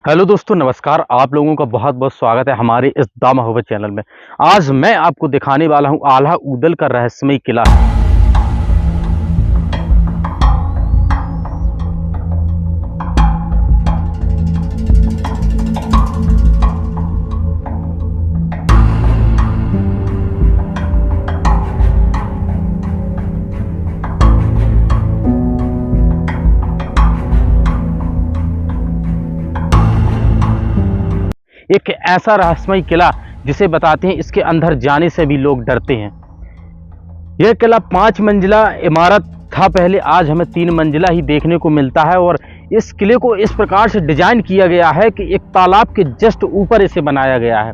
Hello दोस्तों, नमस्कार। आप लोगों का बहुत बहुत स्वागत है हमारे इस द महोबा चैनल में। आज मैं आपको दिखाने वाला हूं आल्हा ऊदल का रहस्यमय किला। एक ऐसा रहस्यमय किला जिसे बताते हैं इसके अंदर जाने से भी लोग डरते हैं। यह किला 5 मंजिला इमारत था पहले, आज हमें 3 मंजिला ही देखने को मिलता है। और इस किले को इस प्रकार से डिजाइन किया गया है कि एक तालाब के जस्ट ऊपर इसे बनाया गया है।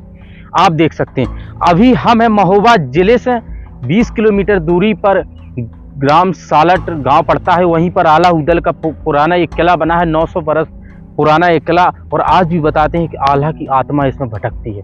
आप देख सकते हैं अभी हम हैं महोबा जिले से 20 किलोमीटर दूरी पर ग्राम सालट गांव पड़ता है। वहीं पर आल्हा ऊदल का पुराना एक किला बना है, 900 बरस पुराना एक किला। और आज भी बताते हैं कि आल्हा की आत्मा इसमें भटकती है।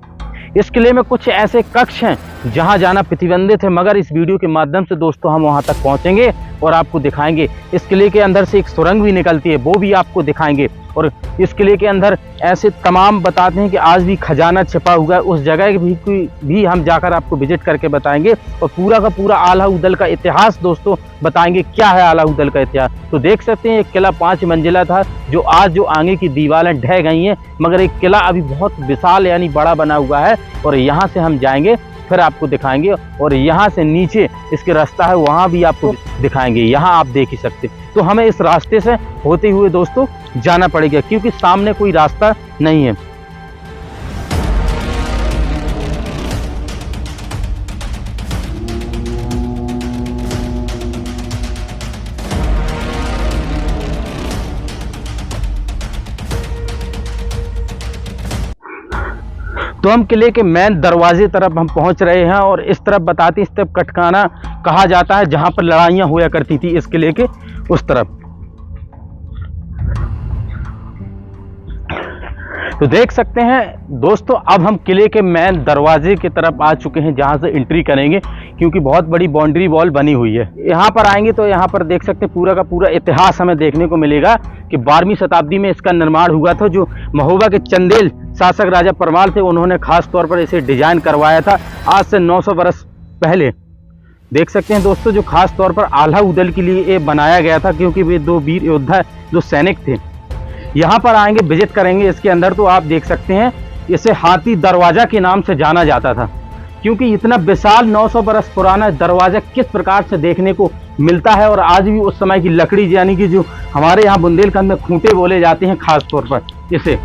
इस किले में कुछ ऐसे कक्ष हैं जहां जाना प्रतिबंधित है, मगर इस वीडियो के माध्यम से दोस्तों हम वहां तक पहुंचेंगे और आपको दिखाएंगे। इस किले के अंदर से एक सुरंग भी निकलती है, वो भी आपको दिखाएंगे। और इस किले के अंदर ऐसे तमाम बताते हैं कि आज भी खजाना छिपा हुआ है, उस जगह भी हम जाकर आपको विजिट करके बताएंगे। और पूरा का पूरा आल्हा ऊदल का इतिहास दोस्तों बताएंगे, क्या है आल्हा ऊदल का इतिहास। तो देख सकते हैं एक किला 5 मंजिला था, जो आज जो आगे की दीवारें ढह गई हैं, मगर एक किला अभी बहुत विशाल यानी बड़ा बना हुआ है। और यहाँ से हम जाएंगे, फिर आपको दिखाएंगे। और यहाँ से नीचे इसके रास्ता है, वहाँ भी आपको दिखाएंगे। यहाँ आप देख ही सकते। तो हमें इस रास्ते से होते हुए दोस्तों जाना पड़ेगा, क्योंकि सामने कोई रास्ता नहीं है। तो हम किले के मेन दरवाजे तरफ हम पहुंच रहे हैं। और इस तरफ बताते, इस तरफ कटकाना कहा जाता है, जहां पर लड़ाइयां हुआ करती थी इस किले के उस तरफ। तो देख सकते हैं दोस्तों, अब हम किले के मेन दरवाजे की तरफ आ चुके हैं, जहां से एंट्री करेंगे, क्योंकि बहुत बड़ी बाउंड्री वॉल बनी हुई है। यहाँ पर आएंगे तो यहाँ पर देख सकते हैं पूरा का पूरा इतिहास हमें देखने को मिलेगा कि 12वीं शताब्दी में इसका निर्माण हुआ था। जो महोबा के चंदेल शासक राजा परमाल थे, उन्होंने खास तौर पर इसे डिजाइन करवाया था आज से 900 बरस पहले। देख सकते हैं दोस्तों, जो खास तौर पर आल्हा ऊदल के लिए ये बनाया गया था, क्योंकि वे 2 वीर योद्धा जो सैनिक थे। यहाँ पर आएंगे, विजिट करेंगे इसके अंदर, तो आप देख सकते हैं इसे हाथी दरवाजा के नाम से जाना जाता था, क्योंकि इतना विशाल 900 बरस पुराना दरवाजा किस प्रकार से देखने को मिलता है। और आज भी उस समय की लकड़ी, यानी कि जो हमारे यहाँ बुंदेलखंड में खूंटे बोले जाते हैं खास तौर पर, इसे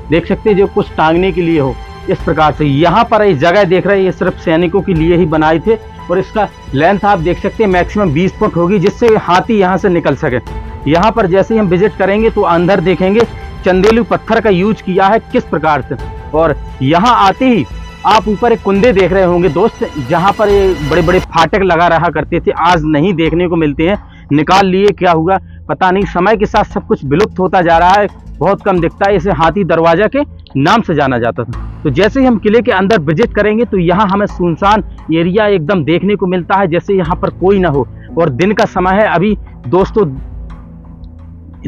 देख सकते हैं, जो कुछ टांगने के लिए हो इस प्रकार से। यहाँ पर इस जगह देख रहे हैं, ये सिर्फ सैनिकों के लिए ही बनाए थे। और इसका लेंथ आप देख सकते हैं मैक्सिमम 20 फुट होगी, जिससे हाथी यहाँ से निकल सके। यहाँ पर जैसे ही हम विजिट करेंगे तो अंदर देखेंगे चंदेलू पत्थर का यूज किया है किस प्रकार से। और यहाँ आते ही आप ऊपर एक कुंदे देख रहे होंगे दोस्त, जहाँ पर ये बड़े बड़े फाटक लगा रहा करते थे, आज नहीं देखने को मिलते हैं, निकाल लिए, क्या हुआ पता नहीं। समय के साथ सब कुछ विलुप्त होता जा रहा है, बहुत कम दिखता है। इसे हाथी दरवाजा के नाम से जाना जाता था। तो जैसे ही हम किले के अंदर विजिट करेंगे तो यहाँ हमें सुनसान एरिया एकदम देखने को मिलता है, जैसे यहाँ पर कोई ना हो। और दिन का समय है, अभी दोस्तों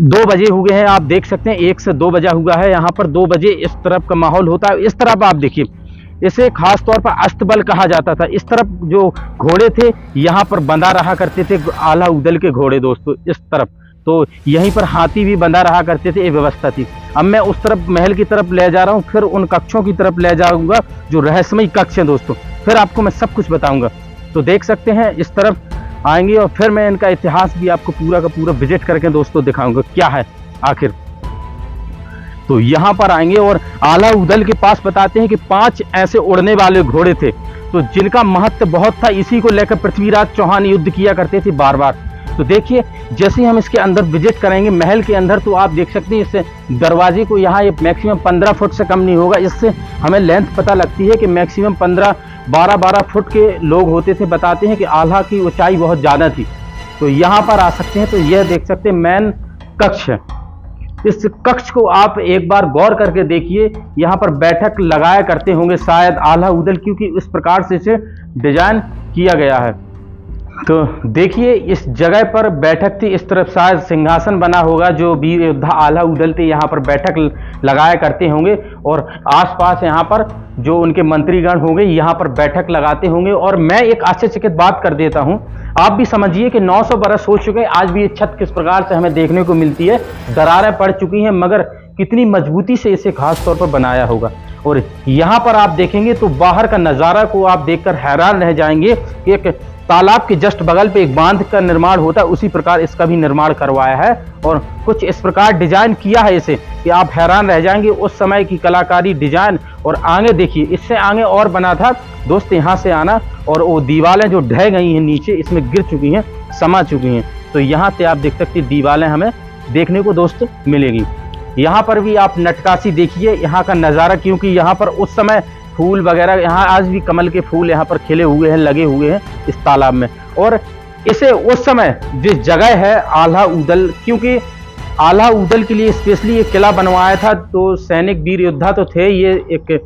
2 बजे हुए हैं। आप देख सकते हैं 1 से 2 बजा हुआ है। यहाँ पर 2 बजे इस तरफ का माहौल होता है। इस तरफ आप देखिए, इसे खास तौर पर अस्तबल कहा जाता था। इस तरफ जो घोड़े थे यहाँ पर बंधा रहा करते थे, आल्हा ऊदल के घोड़े दोस्तों इस तरफ। तो यहीं पर हाथी भी बंधा रहा करते थे, ये व्यवस्था थी। अब मैं उस तरफ महल की तरफ ले जा रहा हूँ, फिर उन कक्षों की तरफ ले जाऊंगा जो रहस्यमय कक्ष हैं दोस्तों, फिर आपको मैं सब कुछ बताऊंगा। तो देख सकते हैं इस तरफ आएंगे और फिर मैं इनका इतिहास भी आपको पूरा का पूरा विजिट करके दोस्तों दिखाऊंगा क्या है आखिर। तो यहाँ पर आएंगे और आल्हा ऊदल के पास बताते हैं कि 5 ऐसे उड़ने वाले घोड़े थे, तो जिनका महत्व बहुत था। इसी को लेकर पृथ्वीराज चौहान युद्ध किया करते थे बार बार। तो देखिए जैसे ही हम इसके अंदर विजिट करेंगे महल के अंदर, तो आप देख सकते हैं इस दरवाजे को, यहाँ ये मैक्सिमम 15 फुट से कम नहीं होगा। इससे हमें लेंथ पता लगती है कि मैक्सिमम 12 फुट के लोग होते थे। बताते हैं कि आल्हा की ऊंचाई बहुत ज़्यादा थी। तो यहाँ पर आ सकते हैं, तो यह देख सकते हैं मेन कक्ष है। इस कक्ष को आप एक बार गौर करके देखिए, यहाँ पर बैठक लगाया करते होंगे शायद आल्हा ऊदल, क्योंकि इस प्रकार से इसे डिजाइन किया गया है। तो देखिए इस जगह पर बैठक थी, इस तरफ शायद सिंहासन बना होगा। जो वीर योद्धा आल्हा ऊदल थे यहाँ पर बैठक लगाया करते होंगे और आसपास यहाँ पर जो उनके मंत्रीगण होंगे यहाँ पर बैठक लगाते होंगे। और मैं एक आश्चर्यचकित बात कर देता हूँ, आप भी समझिए कि 900 बरस हो चुके, आज भी ये छत किस प्रकार से हमें देखने को मिलती है, दरारें पड़ चुकी हैं, मगर कितनी मजबूती से इसे खास तौर पर बनाया होगा। और यहाँ पर आप देखेंगे तो बाहर का नज़ारा को आप देखकर हैरान रह जाएंगे कि एक तालाब के जस्ट बगल पे एक बांध का निर्माण होता है, उसी प्रकार इसका भी निर्माण करवाया है और कुछ इस प्रकार डिजाइन किया है इसे कि आप हैरान रह जाएंगे उस समय की कलाकारी, डिजाइन। और आगे देखिए, इससे आगे और बना था दोस्त, यहाँ से आना और वो दीवारें जो ढह गई हैं नीचे, इसमें गिर चुकी हैं, समा चुकी हैं। तो यहाँ से आप देख सकते हैं दीवारें हमें देखने को दोस्त मिलेगी। यहाँ पर भी आप नटकाशी देखिए यहाँ का नज़ारा, क्योंकि यहाँ पर उस समय फूल वगैरह, यहाँ आज भी कमल के फूल यहाँ पर खिले हुए हैं, लगे हुए हैं इस तालाब में। और इसे उस समय जिस जगह है आल्हा उदल, क्योंकि आल्हा उदल के लिए स्पेशली एक किला बनवाया था, तो सैनिक वीर योद्धा तो थे, ये एक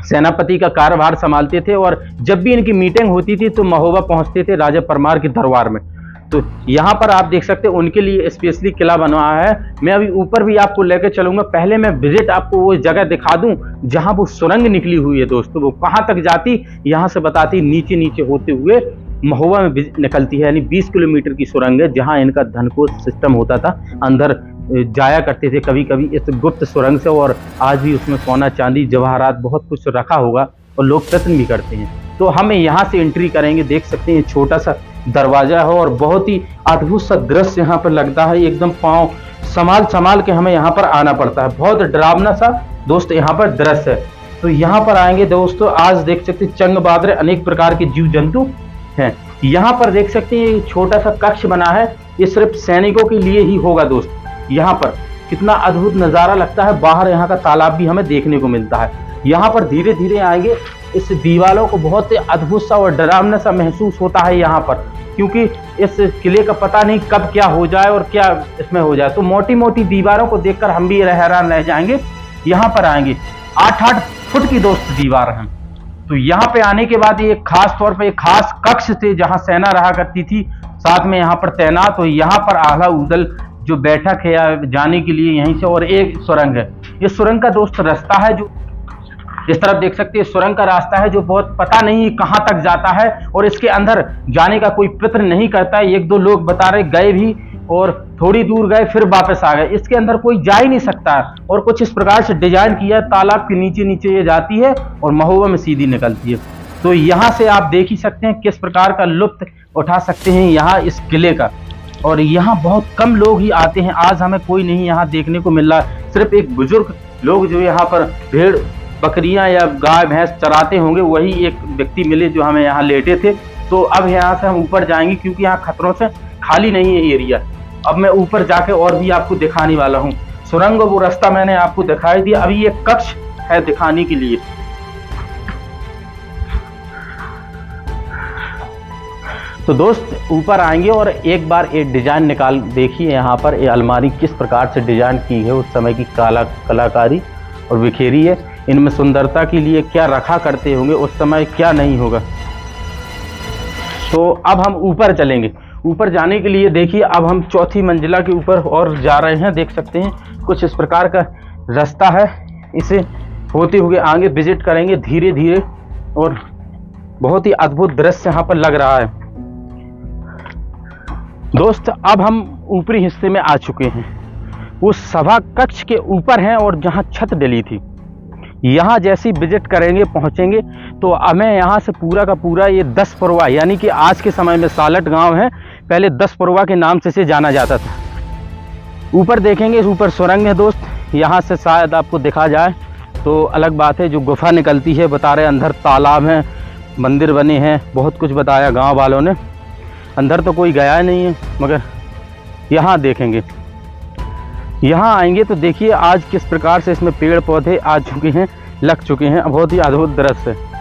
सेनापति का कार्यभार संभालते थे और जब भी इनकी मीटिंग होती थी तो महोबा पहुंचते थे राजा परमार के दरबार में। तो यहाँ पर आप देख सकते हैं उनके लिए स्पेशली किला बनवाया है। मैं अभी ऊपर भी आपको लेकर चलूंगा, पहले मैं विजिट आपको वो जगह दिखा दूं जहां वो सुरंग निकली हुई है दोस्तों, वो कहां तक जाती यहाँ से बताती, नीचे नीचे होते हुए महोबा में निकलती है, यानी 20 किलोमीटर की सुरंग है जहां इनका धनकोष सिस्टम होता था, अंदर जाया करते थे कभी कभी इस गुप्त सुरंग से। और आज भी उसमें सोना चांदी जवाहरात बहुत कुछ रखा होगा और लोग प्रश्न भी करते हैं। तो हमें यहाँ से एंट्री करेंगे, देख सकते हैं छोटा सा दरवाजा है और बहुत ही अद्भुत सा दृश्य यहाँ पर लगता है, एकदम पाँव संभाल संभाल के हमें यहाँ पर आना पड़ता है, बहुत डरावना सा दोस्त यहाँ पर दृश्य है। तो यहाँ पर आएंगे दोस्तों, आज देख सकते हैं चंग बादरे, अनेक प्रकार के जीव जंतु हैं। यहाँ पर देख सकते हैं छोटा सा कक्ष बना है, ये सिर्फ सैनिकों के लिए ही होगा दोस्त। यहाँ पर कितना अद्भुत नज़ारा लगता है, बाहर यहाँ का तालाब भी हमें देखने को मिलता है। यहाँ पर धीरे धीरे आएंगे, इस दीवारों को बहुत ही अद्भुत सा और डरावना सा महसूस होता है यहाँ पर, क्योंकि इस किले का पता नहीं कब क्या हो जाए और क्या इसमें हो जाए। तो मोटी मोटी दीवारों को देखकर हम भी हैरान रह जाएंगे। यहाँ पर आएंगे 8-8 फुट की दोस्त दीवार हैं। तो यहाँ पे आने के बाद ये खास तौर पे एक खास कक्ष थे जहाँ सेना रहा करती थी, साथ में यहाँ पर तैनात। तो यहाँ पर आल्हा उदल जो बैठक है या जाने के लिए यहीं से, और एक सुरंग है, ये सुरंग का दोस्त रास्ता है जो इस तरफ देख सकते हैं, सुरंग का रास्ता है जो बहुत पता नहीं कहां तक जाता है और इसके अंदर जाने का कोई प्रयत्न नहीं करता है। 1-2 लोग बता रहे गए भी और थोड़ी दूर गए फिर वापस आ गए, इसके अंदर कोई जा ही नहीं सकता। और कुछ इस प्रकार से डिजाइन किया, तालाब के नीचे नीचे ये जाती है और महोबा में सीधी निकलती है। तो यहाँ से आप देख ही सकते हैं किस प्रकार का लुत्फ उठा सकते हैं यहाँ इस किले का। और यहाँ बहुत कम लोग ही आते हैं, आज हमें कोई नहीं यहाँ देखने को मिल रहा, सिर्फ एक बुजुर्ग लोग जो यहाँ पर भेड़ बकरियां या गाय भैंस चराते होंगे, वही एक व्यक्ति मिले जो हमें यहाँ लेटे थे। तो अब यहाँ से हम ऊपर जाएंगे क्योंकि यहाँ खतरों से खाली नहीं है एरिया। अब मैं ऊपर जाके और भी आपको दिखाने वाला हूँ। सुरंग वो रास्ता मैंने आपको दिखाई दिया, अभी ये कक्ष है दिखाने के लिए। तो दोस्त ऊपर आएंगे और एक बार ये डिजाइन निकाल देखिए, यहाँ पर ये अलमारी किस प्रकार से डिजाइन की है, उस समय की कलाकारी और बिखेरी है। इनमें सुंदरता के लिए क्या रखा करते होंगे उस समय, क्या नहीं होगा। तो अब हम ऊपर चलेंगे। ऊपर जाने के लिए देखिए अब हम 4थी मंजिला के ऊपर और जा रहे हैं, देख सकते हैं कुछ इस प्रकार का रास्ता है, इसे होते हुए आगे विजिट करेंगे धीरे धीरे और बहुत ही अद्भुत दृश्य यहाँ पर लग रहा है। दोस्त अब हम ऊपरी हिस्से में आ चुके हैं, वो सभा कक्ष के ऊपर हैं और जहाँ छत डली थी, यहाँ जैसी विजिट करेंगे पहुँचेंगे तो हमें यहाँ से पूरा का पूरा ये 10 परवा, यानी कि आज के समय में सालट गांव है, पहले 10 परवा के नाम से इसे जाना जाता था। ऊपर देखेंगे, ऊपर सुरंग है दोस्त, यहाँ से शायद आपको दिखा जाए तो अलग बात है। जो गुफा निकलती है बता रहे, अंदर तालाब है, मंदिर बने हैं, बहुत कुछ बताया गाँव वालों ने। अंदर तो कोई गया नहीं है, मगर यहाँ देखेंगे, यहाँ आएंगे तो देखिए आज किस प्रकार से इसमें पेड़ पौधे आ चुके हैं, लग चुके हैं, बहुत ही अद्भुत दृश्य है।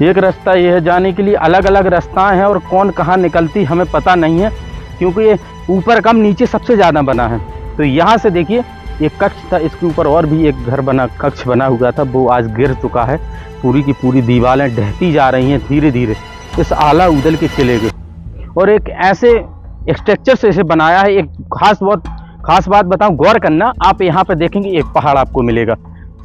एक रास्ता ये है जाने के लिए, अलग अलग रास्ताएं हैं और कौन कहाँ निकलती हमें पता नहीं है, क्योंकि ये ऊपर कम नीचे सबसे ज़्यादा बना है। तो यहाँ से देखिए ये कक्ष था, इसके ऊपर और भी एक घर बना, कक्ष बना हुआ था, वो आज गिर चुका है, पूरी की पूरी दीवारें ढहती जा रही हैं धीरे धीरे इस आला उदल के किले के। और एक ऐसे स्ट्रक्चर से इसे बनाया है, एक खास बहुत खास बात बताऊं, गौर करना, आप यहाँ पे देखेंगे एक पहाड़ आपको मिलेगा,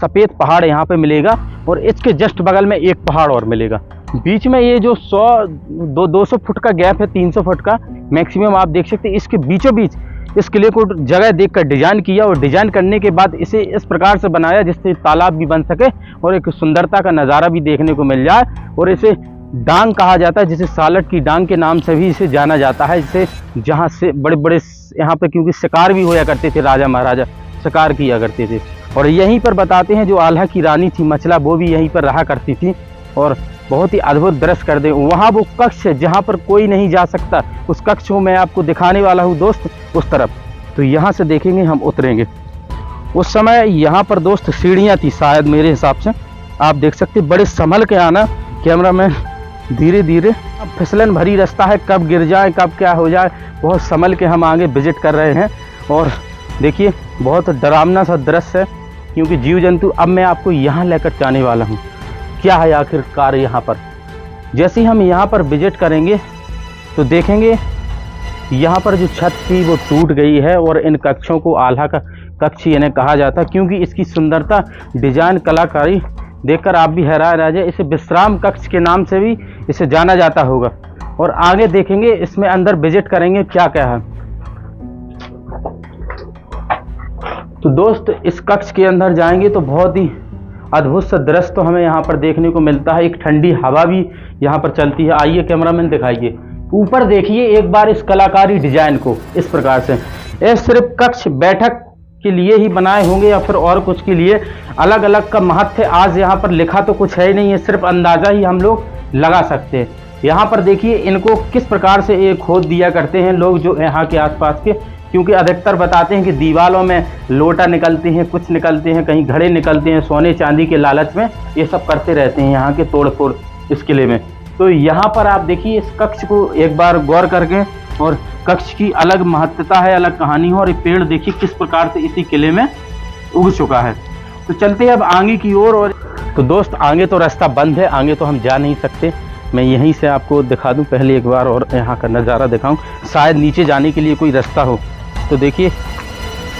सफ़ेद पहाड़ यहाँ पे मिलेगा, और इसके जस्ट बगल में एक पहाड़ और मिलेगा। बीच में ये जो 200 फुट का गैप है, 300 फुट का मैक्सिमम आप देख सकते हैं। इसके बीचों बीच इस किले को जगह देखकर डिजाइन किया, और डिजाइन करने के बाद इसे इस प्रकार से बनाया जिससे तालाब भी बन सके और एक सुंदरता का नज़ारा भी देखने को मिल जाए। और इसे डांग कहा जाता है, जिसे सालट की डांग के नाम से भी इसे जाना जाता है, जिसे जहाँ से बड़े बड़े यहाँ पे क्योंकि शिकार भी होया करते थे, राजा महाराजा शिकार किया करते थे। और यहीं पर बताते हैं जो आल्हा की रानी थी मचला, वो भी यहीं पर रहा करती थी। और बहुत ही अद्भुत दृश्य कर दे, वहाँ वो कक्ष है जहाँ पर कोई नहीं जा सकता, उस कक्ष को मैं आपको दिखाने वाला हूँ दोस्त, उस तरफ। तो यहाँ से देखेंगे, हम उतरेंगे। उस समय यहाँ पर दोस्त सीढ़ियाँ थी शायद, मेरे हिसाब से आप देख सकते, बड़े संभल के आना कैमरामैन, धीरे धीरे। फिसलन भरी रास्ता है, कब गिर जाए कब क्या हो जाए, बहुत संभल के हम आगे विजिट कर रहे हैं। और देखिए बहुत डरावना सा दृश्य है, क्योंकि जीव जंतु, अब मैं आपको यहाँ लेकर जाने वाला हूँ क्या है आखिरकार यहाँ पर। जैसे ही हम यहाँ पर विजिट करेंगे तो देखेंगे यहाँ पर जो छत थी वो टूट गई है, और इन कक्षों को आल्हा का कक्ष इन्हें कहा जाता है, क्योंकि इसकी सुंदरता, डिजाइन, कलाकारी देखकर आप भी हैरान रह जाए। इसे विश्राम कक्ष के नाम से भी इसे जाना जाता होगा। और आगे देखेंगे, इसमें अंदर विजिट करेंगे क्या क्या है। तो दोस्त इस कक्ष के अंदर जाएंगे तो बहुत ही अद्भुत सा दृश्य तो हमें यहाँ पर देखने को मिलता है। एक ठंडी हवा भी यहाँ पर चलती है। आइए कैमरामैन दिखाइए, ऊपर देखिए एक बार इस कलाकारी डिजाइन को, इस प्रकार से। ये सिर्फ कक्ष बैठक के लिए ही बनाए होंगे या फिर और कुछ के लिए, अलग अलग का महत्व है। आज यहाँ पर लिखा तो कुछ है ही नहीं है, सिर्फ अंदाजा ही हम लोग लगा सकते हैं। यहाँ पर देखिए इनको किस प्रकार से ये खोद दिया करते हैं लोग जो यहाँ के आसपास के, क्योंकि अधिकतर बताते हैं कि दीवारों में लोटा निकलते हैं, कुछ निकलते हैं, कहीं घड़े निकलते हैं, सोने चांदी के लालच में ये सब करते रहते हैं यहाँ के तोड़ फोड़ इस किले में। तो यहाँ पर आप देखिए इस कक्ष को एक बार गौर करके, और कक्ष की अलग महत्वता है, अलग कहानी है। और ये पेड़ देखिए किस प्रकार से इसी किले में उग चुका है। तो चलते हैं अब आगे की ओर। और तो दोस्त आगे तो रास्ता बंद है, आगे तो हम जा नहीं सकते। मैं यहीं से आपको दिखा दूं पहले एक बार, और यहाँ का नज़ारा दिखाऊं, शायद नीचे जाने के लिए कोई रास्ता हो। तो देखिए,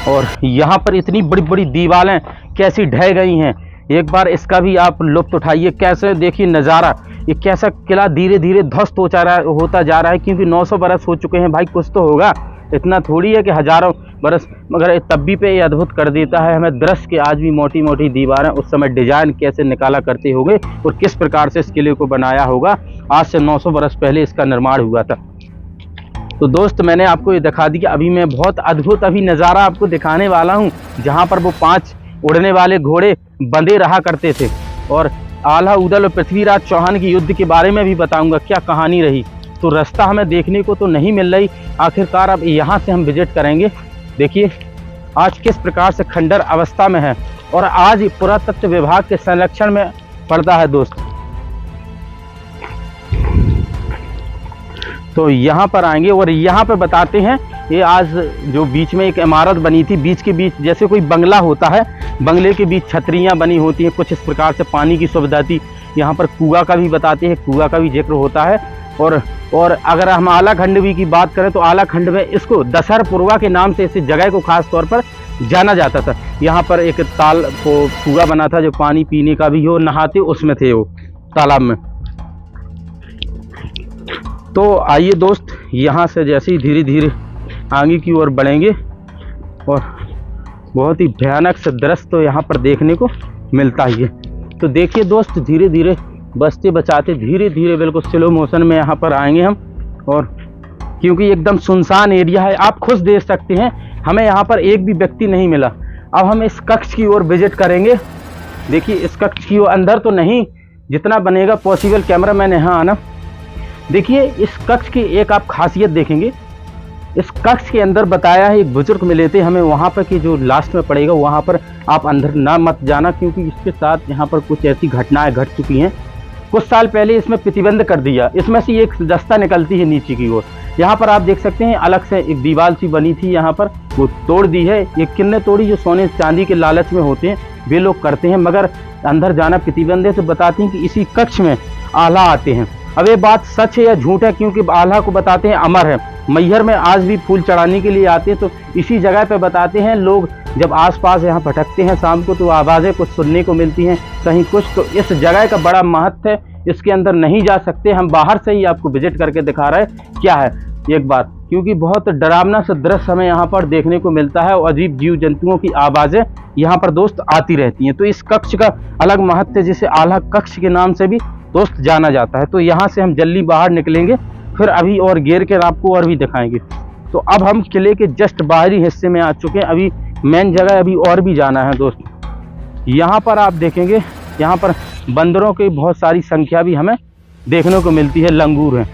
और यहाँ पर इतनी बड़ी बड़ी दीवारें कैसी ढह गई हैं, एक बार इसका भी आप लुत्फ उठाइए। कैसे देखिए नज़ारा, ये कैसा किला धीरे धीरे ध्वस्त होता जा रहा है, क्योंकि 900 बरस हो चुके हैं भाई, कुछ तो होगा, इतना थोड़ी है कि हजारों बरस, मगर तब भी पे ये अद्भुत कर देता है हमें दृश्य के। आज भी मोटी मोटी दीवारें, उस समय डिजाइन कैसे निकाला करते होंगे और किस प्रकार से इस किले को बनाया होगा। आज से 900 बरस पहले इसका निर्माण हुआ था। तो दोस्त मैंने आपको ये दिखा दिया। अभी मैं बहुत अद्भुत अभी नज़ारा आपको दिखाने वाला हूँ, जहाँ पर वो 5 उड़ने वाले घोड़े बंधे रहा करते थे। और आल्हा उदल और पृथ्वीराज चौहान के युद्ध के बारे में भी बताऊंगा क्या कहानी रही। तो रास्ता हमें देखने को तो नहीं मिल रही, आखिरकार अब यहाँ से हम विजिट करेंगे। देखिए आज किस प्रकार से खंडर अवस्था में है, और आज पुरातत्व विभाग के संरक्षण में पड़ता है दोस्त। तो यहाँ पर आएंगे और यहाँ पर बताते हैं, ये आज जो बीच में एक इमारत बनी थी, बीच के बीच जैसे कोई बंगला होता है, बंगले के बीच छतरियाँ बनी होती हैं, कुछ इस प्रकार से पानी की सुविधा थी। यहाँ पर कुआं का भी बताते हैं, कुआं का भी जिक्र होता है। और अगर हम आला खंडवी की बात करें तो आला खंड में इसको दशहर पुरवा के नाम से इस जगह को खास तौर पर जाना जाता था। यहाँ पर एक ताल को कुआं बना था जो पानी पीने का भी हो, नहाते उसमें थे वो तालाब में। तो आइए दोस्त यहाँ से जैसे ही धीरे धीरे आगे की ओर बढ़ेंगे, और बहुत ही भयानक से दृश्य तो यहाँ पर देखने को मिलता ही है। तो देखिए दोस्त धीरे धीरे बचते बचाते धीरे धीरे बिल्कुल स्लो मोशन में यहाँ पर आएंगे हम, और क्योंकि एकदम सुनसान एरिया है, आप खुद देख सकते हैं हमें यहाँ पर एक भी व्यक्ति नहीं मिला। अब हम इस कक्ष की ओर विजिट करेंगे। देखिए इस कक्ष की ओर अंदर तो नहीं, जितना बनेगा पॉसिबल कैमरा मैन यहाँ आना। देखिए इस कक्ष की एक आप खासियत देखेंगे, इस कक्ष के अंदर बताया है एक बुजुर्ग मिले थे हमें वहाँ पर कि जो लास्ट में पड़ेगा वहाँ पर आप अंदर ना मत जाना, क्योंकि इसके साथ यहाँ पर कुछ ऐसी घटनाएं घट चुकी हैं। कुछ साल पहले इसमें प्रतिबंध कर दिया, इसमें से एक रास्ता निकलती है नीचे की ओर। यहाँ पर आप देख सकते हैं अलग से एक दीवार सी बनी थी, यहाँ पर वो तोड़ दी है। ये किन्ने तोड़ी, जो सोने चांदी के लालच में होते हैं वे लोग करते हैं, मगर अंदर जाना प्रतिबंध है। तो बताते हैं कि इसी कक्ष में आल्हा आते हैं। अब ये बात सच है या झूठ है, क्योंकि आल्हा को बताते हैं अमर है, मैहर में आज भी फूल चढ़ाने के लिए आते हैं। तो इसी जगह पे बताते हैं लोग जब आसपास यहाँ भटकते हैं शाम को तो आवाज़ें कुछ सुनने को मिलती हैं कहीं कुछ। तो इस जगह का बड़ा महत्व है, इसके अंदर नहीं जा सकते, हम बाहर से ही आपको विजिट करके दिखा रहे हैं क्या है एक बार, क्योंकि बहुत डरावना सा दृश्य हमें यहाँ पर देखने को मिलता है और अजीब जीव जंतुओं की आवाज़ें यहाँ पर दोस्त आती रहती हैं। तो इस कक्ष का अलग महत्व है जिसे आल्हा कक्ष के नाम से भी दोस्त जाना जाता है। तो यहाँ से हम जल्दी बाहर निकलेंगे, फिर अभी और घेर के आपको और भी दिखाएंगे। तो अब हम किले के जस्ट बाहरी हिस्से में आ चुके हैं, अभी मेन जगह अभी और भी जाना है दोस्त। यहाँ पर आप देखेंगे यहाँ पर बंदरों की बहुत सारी संख्या भी हमें देखने को मिलती है, लंगूर हैं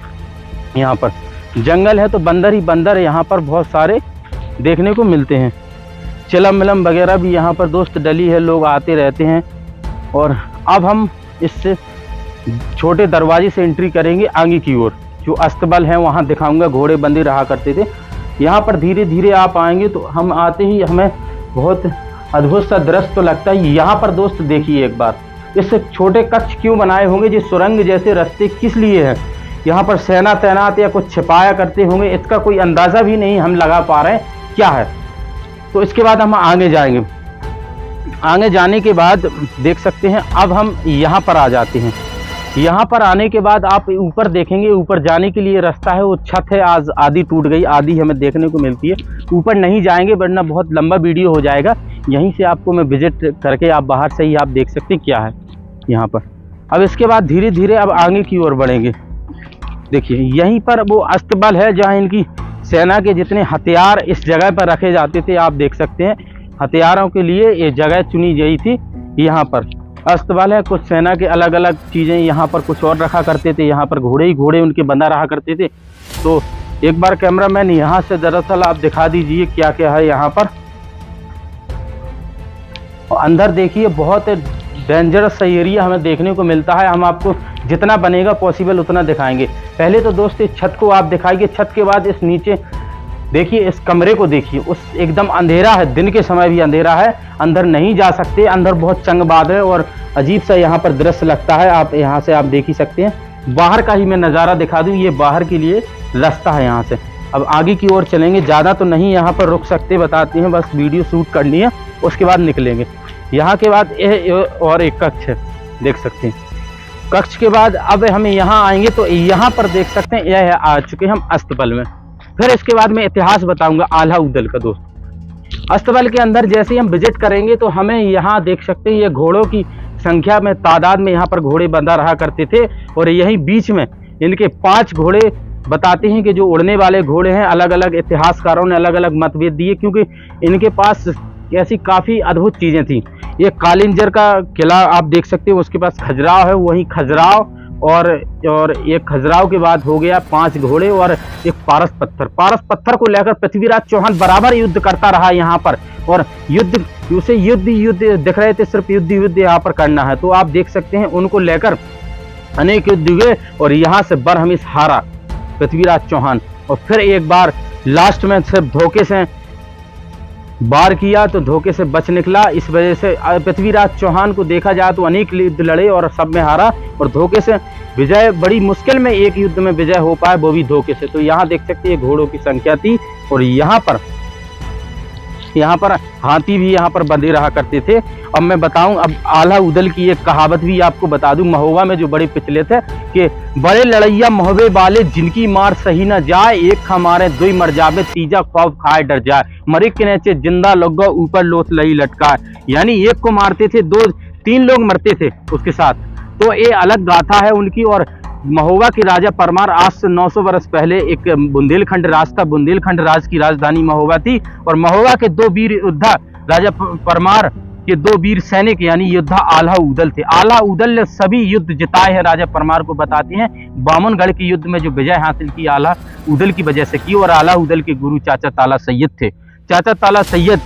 यहाँ पर, जंगल है तो बंदर ही बंदर यहाँ पर बहुत सारे देखने को मिलते हैं। चिलम मिलम वगैरह भी यहाँ पर दोस्त डली है, लोग आते रहते हैं। और अब हम इससे छोटे दरवाजे से एंट्री करेंगे आगे की ओर, जो अस्तबल है वहाँ दिखाऊंगा, घोड़े बंदी रहा करते थे। यहाँ पर धीरे धीरे आप आएंगे तो हम आते ही हमें बहुत अद्भुत सा दृश्य तो लगता है। यहाँ पर दोस्त देखिए एक बार, इस छोटे कक्ष क्यों बनाए होंगे, जो सुरंग जैसे रास्ते किस लिए हैं, यहाँ पर सेना तैनात या कुछ छिपाया करते होंगे, इसका कोई अंदाज़ा भी नहीं हम लगा पा रहे हैं क्या है। तो इसके बाद हम आगे जाएंगे, आगे जाने के बाद देख सकते हैं अब हम यहाँ पर आ जाते हैं। यहाँ पर आने के बाद आप ऊपर देखेंगे, ऊपर जाने के लिए रास्ता है, वो छत है आज आधी टूट गई, आधी हमें देखने को मिलती है। ऊपर नहीं जाएंगे वरना बहुत लंबा वीडियो हो जाएगा, यहीं से आपको मैं विजिट करके आप बाहर से ही आप देख सकते हैं क्या है यहाँ पर। अब इसके बाद धीरे धीरे अब आगे की ओर बढ़ेंगे। देखिए यहीं पर वो अस्तबल है जहाँ इनकी सेना के जितने हथियार इस जगह पर रखे जाते थे, आप देख सकते हैं हथियारों के लिए ये जगह चुनी गई थी। यहाँ पर अस्तबल है, कुछ सेना के अलग अलग चीज़ें यहाँ पर कुछ और रखा करते थे, यहाँ पर घोड़े ही घोड़े उनके बंधा रहा करते थे। तो एक बार कैमरामैन यहाँ से दरअसल आप दिखा दीजिए क्या क्या है यहाँ पर। और अंदर देखिए बहुत डेंजरस सा एरिया हमें देखने को मिलता है, हम आपको जितना बनेगा पॉसिबल उतना दिखाएंगे। पहले तो दोस्त इस छत को आप दिखाएंगे, छत के बाद इस नीचे देखिए, इस कमरे को देखिए, उस एकदम अंधेरा है, दिन के समय भी अंधेरा है, अंदर नहीं जा सकते, अंदर बहुत चंगबाद है और अजीब सा यहाँ पर दृश्य लगता है। आप यहाँ से आप देख ही सकते हैं, बाहर का ही मैं नज़ारा दिखा दूँ, ये बाहर के लिए रास्ता है यहाँ से। अब आगे की ओर चलेंगे, ज़्यादा तो नहीं यहाँ पर रुक सकते, बताते हैं, बस वीडियो शूट करनी है उसके बाद निकलेंगे। यहाँ के बाद और एक कक्ष है, देख सकते हैं। कक्ष के बाद अब हमें यहाँ आएंगे तो यहाँ पर देख सकते हैं यह है, आ चुके हम अस्तबल में। फिर इसके बाद मैं इतिहास बताऊंगा आल्हा उदल का दोस्त। अस्तबल के अंदर जैसे ही हम विजिट करेंगे तो हमें यहाँ देख सकते हैं ये घोड़ों की संख्या में तादाद में यहाँ पर घोड़े बंधा रहा करते थे। और यहीं बीच में इनके 5 घोड़े बताते हैं कि जो उड़ने वाले घोड़े हैं, अलग अलग इतिहासकारों ने अलग अलग मतभेद दिए क्योंकि इनके पास ऐसी काफ़ी अद्भुत चीज़ें थी। ये कालिंजर का किला आप देख सकते हैं, उसके पास खजुराहो है, वहीं खजुराहो और एक खजुराहो के बाद हो गया 5 घोड़े और एक पारस पत्थर। पारस पत्थर को लेकर पृथ्वीराज चौहान बराबर युद्ध करता रहा यहाँ पर, और युद्ध उसे युद्ध दिख रहे थे, सिर्फ युद्ध यहाँ पर करना है। तो आप देख सकते हैं उनको लेकर अनेक युद्ध हुए और यहाँ से बरहमिस हारा पृथ्वीराज चौहान। और फिर एक बार लास्ट में सिर्फ धोखे से वार किया तो धोखे से बच निकला। इस वजह से पृथ्वीराज चौहान को देखा जाए तो अनेक युद्ध लड़े और सब में हारा, और धोखे से विजय, बड़ी मुश्किल में एक युद्ध में विजय हो पाए, वो भी धोखे से। तो यहाँ देख सकते हैं घोड़ों की संख्या थी, और यहाँ पर हाथी भी यहाँ पर बंधे रहा करते थे। अब मैं बताऊं, अब आल्हा उदल की एक कहावत भी आपको बता दूं, महोबा में जो बड़े पिछले थे कि बड़े लड़ैया महोबे वाले जिनकी मार सही न जाए, एक हमारे 2 मर जावे, तीजा खौफ खाए डर जाए, मरे के नीचे जिंदा लोग ऊपर लोथ लही लटकाए। यानी एक को मारते थे 2-3 लोग मरते थे उसके साथ। तो ये अलग गाथा है उनकी। और महोबा के राजा परमार आज से 900 वर्ष पहले एक बुंदेलखंड राज था, बुंदेलखंड राज की राजधानी महोबा थी, और महोबा के 2 वीर योद्धा, राजा परमार के 2 वीर सैनिक यानी योद्धा आल्हा उदल थे। आल्हा उदल ने सभी युद्ध जिताए हैं, राजा परमार को बताते हैं। बामनगढ़ के युद्ध में जो विजय हासिल की आल्हा उदल की वजह से की, और आल्हा उदल के गुरु चाचा ताला सैयद थे। चाचा ताला सैयद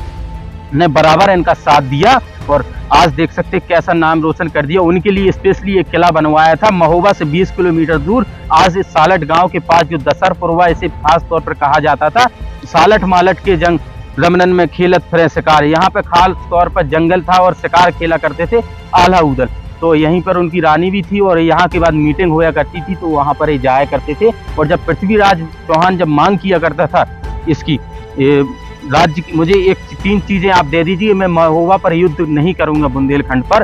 ने बराबर इनका साथ दिया और आज देख सकते हैं कैसा नाम रोशन कर दिया। उनके लिए स्पेशली एक किला बनवाया था महोबा से 20 किलोमीटर दूर, आज इस सालट गांव के पास जो दसरपुर हुआ, इसे खास तौर पर कहा जाता था सालट मालट के जंग रमनन में खेलत फिरे शिकार। यहाँ पे खास तौर पर जंगल था और शिकार खेला करते थे आल्हा उदल। तो यहीं पर उनकी रानी भी थी और यहाँ के बाद मीटिंग होया करती थी, तो वहाँ पर ये जाया करते थे। और जब पृथ्वीराज चौहान जब मांग किया करता था इसकी राज्य की, मुझे एक 3 चीजें आप दे दीजिए, मैं महोबा पर युद्ध नहीं करूंगा, बुंदेलखंड पर।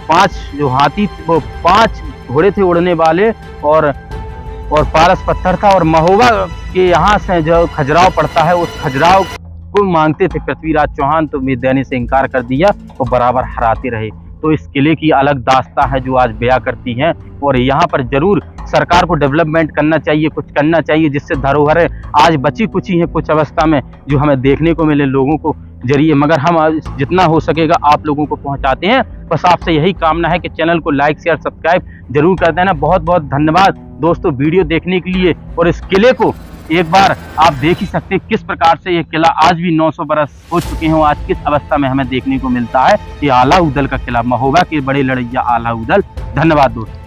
5 जो हाथी, वो 5 घोड़े थे उड़ने वाले, और पारस पत्थर था, और महोबा के यहाँ से जो खजुराहो पड़ता है उस खजुराहो को मांगते थे पृथ्वीराज चौहान, तो वे देने से इनकार कर दिया, वो बराबर हराते रहे। तो इस किले की अलग दास्तां है जो आज बयां करती हैं। और यहाँ पर जरूर सरकार को डेवलपमेंट करना चाहिए, कुछ करना चाहिए, जिससे धरोहरें आज बची कुची हैं कुछ अवस्था में जो हमें देखने को मिले लोगों को जरिए, मगर हम जितना हो सकेगा आप लोगों को पहुंचाते हैं। बस आपसे यही कामना है कि चैनल को लाइक शेयर सब्सक्राइब जरूर कर देना। बहुत बहुत धन्यवाद दोस्तों वीडियो देखने के लिए। और इस किले को एक बार आप देख ही सकते हैं किस प्रकार से ये किला आज भी 900 बरस हो चुके हैं, आज किस अवस्था में हमें देखने को मिलता है। ये आला उदल का किला, महोबा के बड़े लड़ैया आला उदल। धन्यवाद दोस्तों।